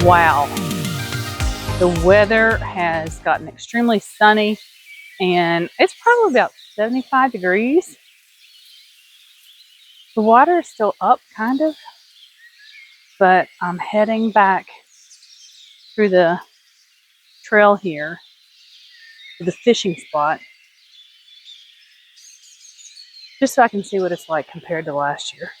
Wow. The weather has gotten extremely sunny and it's probably about 75 degrees. The water is still up kind of, but I'm heading back through the trail here to the fishing spot just so I can see what it's like compared to last year.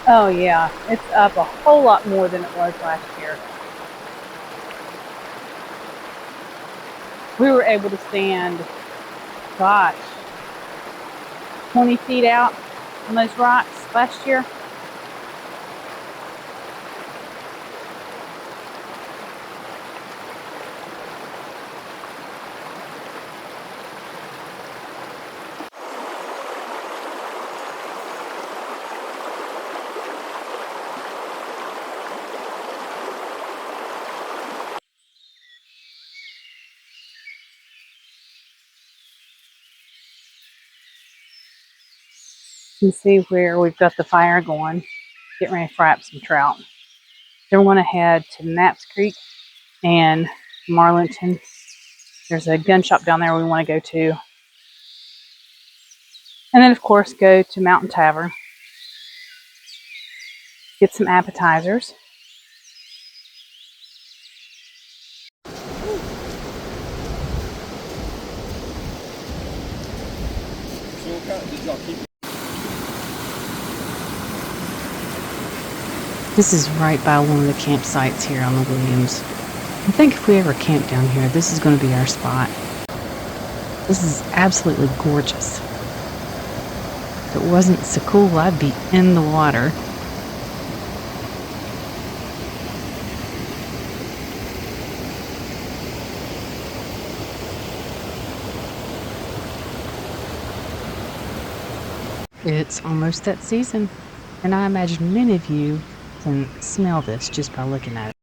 Oh yeah, it's up a whole lot more than it was last year. We were able to stand, gosh, 20 feet out on those rocks last year. You can see where we've got the fire going, getting ready to fry up some trout. Then we're going to head to Knapps Creek and Marlinton. There's a gun shop down there we want to go to. And then, of course, go to Mountain Tavern. Get some appetizers. This is right by one of the campsites here on the Williams. I think if we ever camp down here, this is going to be our spot. This is absolutely gorgeous. If it wasn't so cool, I'd be in the water. It's almost that season, and I imagine many of you can smell this just by looking at it.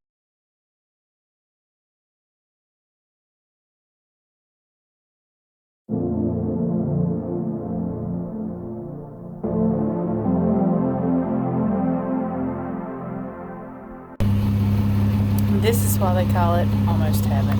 This is why they call it almost heaven.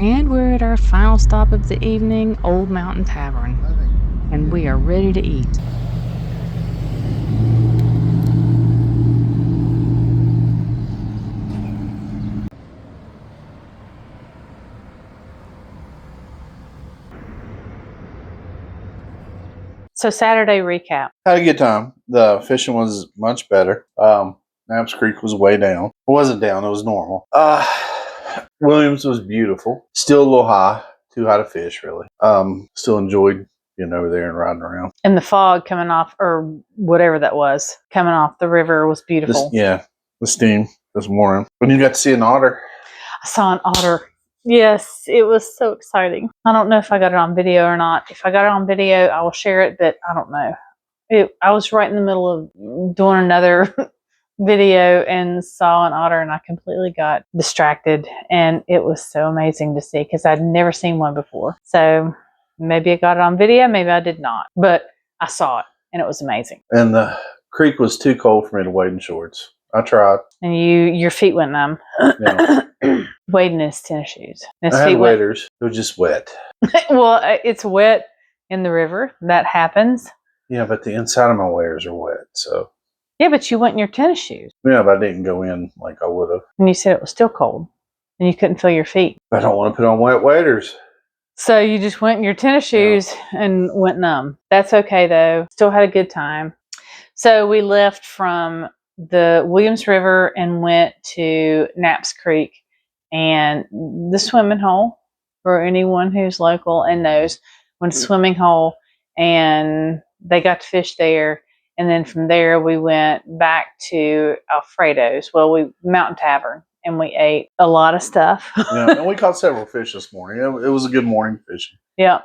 And we're at our final stop of the evening, Old Mountain Tavern, and we are ready to eat. So Saturday recap. Had a good time. The fishing was much better. Knapps Creek was way down. It wasn't down, it was normal. Williams was beautiful. Still a little high. Too high to fish, really. Still enjoyed being over there and riding around. And the fog coming off, or whatever that was, coming off the river was beautiful. The steam this morning when you got to see an otter. I saw an otter. Yes, it was so exciting. I don't know if I got it on video or not. If I got it on video, I will share it, but I don't know. I was right in the middle of doing another video and saw an otter, and I completely got distracted, and it was so amazing to see because I'd never seen one before. So maybe I got it on video, maybe I did not, but I saw it, and it was amazing. And the creek was too cold for me to wade in shorts. I tried. And your feet went numb. Yeah. Wading in his tennis shoes. I had waders. It was just wet. Well, it's wet in the river. That happens. Yeah, but the inside of my waders are wet, so. Yeah, but you went in your tennis shoes. Yeah, but I didn't go in like I would have. And you said it was still cold. And you couldn't feel your feet. I don't want to put on wet waders. So you just went in your tennis shoes and went numb. That's okay, though. Still had a good time. So we left from the Williams River and went to Knapps Creek. And the swimming hole, for anyone who's local and knows, went to swimming hole, and they got to fish there. And then from there, we went back to Alfredo's. Well, Mountain Tavern, and we ate a lot of stuff. Yeah, and we caught several fish this morning. It was a good morning fishing. Yeah.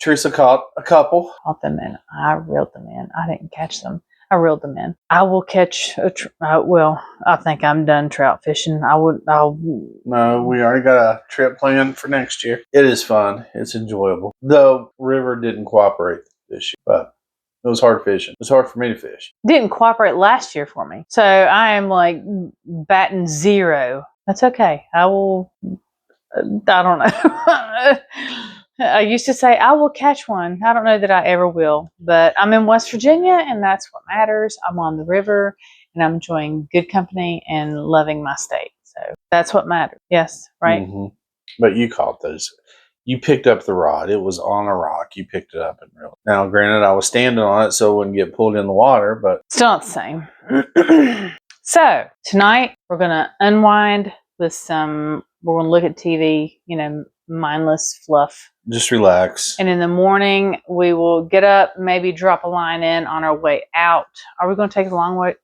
Teresa caught a couple. Caught them in. I reeled them in. I didn't catch them. I reeled them in. I will catch well, I think I'm done trout fishing. No, we already got a trip planned for next year. It is fun. It's enjoyable. The river didn't cooperate this year, but it was hard fishing. It was hard for me to fish. Didn't cooperate last year for me. So I am like batting 0. That's okay. I will, I don't know. I used to say, I will catch one. I don't know that I ever will, but I'm in West Virginia, and that's what matters. I'm on the river, and I'm enjoying good company and loving my state. So that's what matters. Yes, right? Mm-hmm. But you caught those. You picked up the rod. It was on a rock. You picked it up and reeled. Now, granted, I was standing on it so it wouldn't get pulled in the water, but... Still not the same. So, tonight, we're going to unwind with we're going to look at TV, mindless fluff. Just relax. And in the morning, we will get up, maybe drop a line in on our way out. Are we going to take it a long way?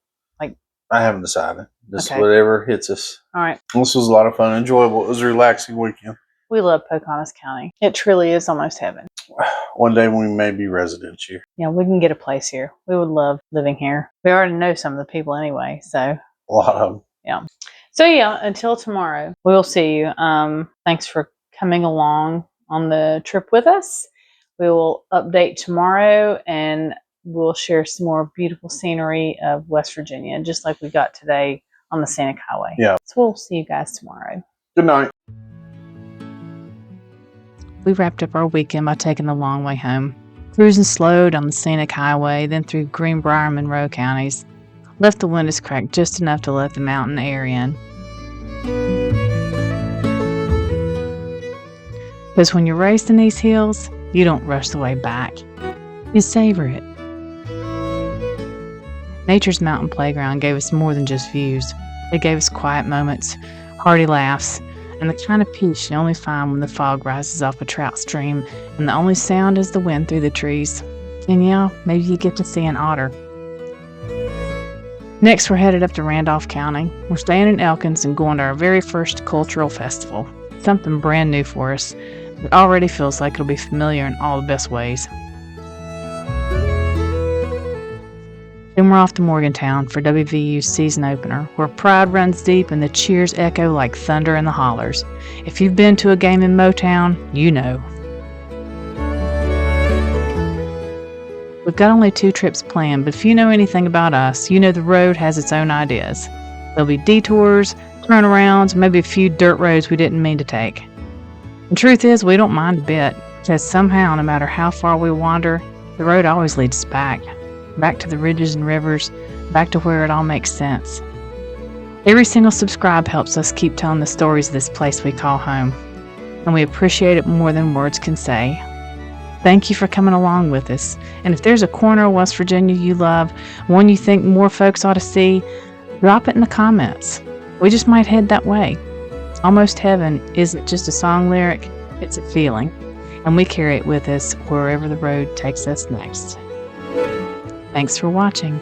I haven't decided. Just okay. Whatever hits us. All right. This was a lot of fun. Enjoyable. It was a relaxing weekend. We love Pocahontas County. It truly is almost heaven. One day we may be residents here. Yeah, we can get a place here. We would love living here. We already know some of the people anyway, so. A lot of them. Yeah. So yeah, until tomorrow, we'll see you. Thanks for coming along on the trip with us. We will update tomorrow, and we'll share some more beautiful scenery of West Virginia, just like we got today on the Scenic Highway. Yeah. So we'll see you guys tomorrow. Good night. We wrapped up our weekend by taking the long way home, cruising slow down the Scenic Highway, then through Greenbrier and Monroe counties. Left the windows cracked just enough to let the mountain air in. Because when you're raised in these hills, you don't rush the way back. You savor it. Nature's mountain playground gave us more than just views. It gave us quiet moments, hearty laughs, and the kind of peace you only find when the fog rises off a trout stream and the only sound is the wind through the trees. And yeah, maybe you get to see an otter. Next, we're headed up to Randolph County. We're staying in Elkins and going to our very first cultural festival. Something brand new for us. It already feels like it'll be familiar in all the best ways. Then we're off to Morgantown for WVU's season opener, where pride runs deep and the cheers echo like thunder in the hollers. If you've been to a game in Motown, you know. We've got only 2 trips planned, but if you know anything about us, you know the road has its own ideas. There'll be detours, turnarounds, maybe a few dirt roads we didn't mean to take. The truth is, we don't mind a bit, because somehow, no matter how far we wander, the road always leads us back to the ridges and rivers, back to where it all makes sense. Every single subscribe helps us keep telling the stories of this place we call home, and we appreciate it more than words can say. Thank you for coming along with us, and if there's a corner of West Virginia you love, one you think more folks ought to see, drop it in the comments. We just might head that way. Almost Heaven isn't just a song lyric, it's a feeling, and we carry it with us wherever the road takes us next. Thanks for watching.